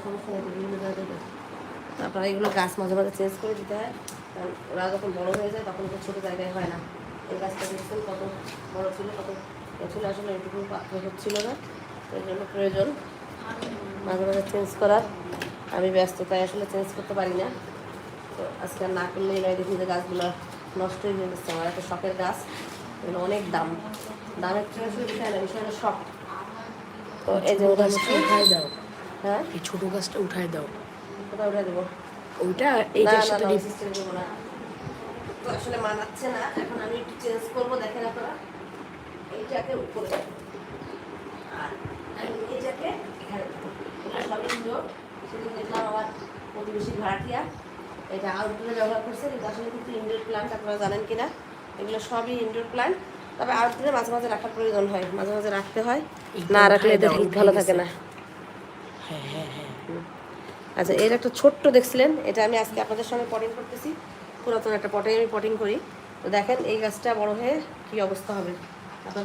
সমস্যা নেই, বিভিন্ন জায়গায়। তারপরে এগুলো গাছ মাঝে মাঝে চেঞ্জ করে দিতে হয়, কারণ ওরা যখন বড় হয়ে যায় তখন তো ছোটো জায়গায় হয় না। এই গাছটা দেখছেন কত বড় ছিল, কত ছিল, আসলে এটুকু পাত্র হচ্ছিল না, এই জন্য প্রয়োজন মাঝে মাঝে চেঞ্জ করার। আমি ব্যস্ততায় আসলে চেঞ্জ করতে পারি না, তো আজকে আর না করলেই নয়। দেখি যে গাছগুলো নষ্টই হয়ে যাচ্ছে। আমার একটা শখের গাছ, এগুলো অনেক দাম। দামের থেকে আসলে বিষয় না, বিষয় হলো শখ। তো এই যে গাছটা উঠাই দাও, হ্যাঁ, এই ছোট গাছটা উঠাই দাও। কোথাও উঠে দেবো? ওইটা না এইটার না সাথে না, সিস্টেম দেবো না, তো আসলে মানাচ্ছে না। এখন আমি একটু চেঞ্জ করবো, দেখেন আপনারা। এইটাকে উপরে আর আমি এটাকে এখানে দেবো। এগুলো সবই ইনডোর। সেদিন দেখলাম আমার প্রতিবেশী ভাড়াটিয়া এটা আউটডোরে ব্যবহার করছে, কিন্তু আসলে কিন্তু ইনডোর প্ল্যান্ট, আপনারা জানেন কিনা। এগুলো সবই ইনডোর প্ল্যান্ট, তবে আউটডোরে মাঝে মাঝে রাখার প্রয়োজন হয়, মাঝে মাঝে রাখতে হয়, এইটা না রাখলে উঠাই এদের দাও, হিট উঠে ভালো থাকে গেছে। না। হ্যাঁ হ্যাঁ হ্যাঁ। আচ্ছা, এর একটা ছোট্ট দেখছিলেন, এটা আমি আজকে আপনাদের সঙ্গে পটিং করতেছি। পুরাতন একটা পটে আমি পটিং করি। তো দেখেন এই গাছটা বড় হয়ে কী অবস্থা হবে আপনাদের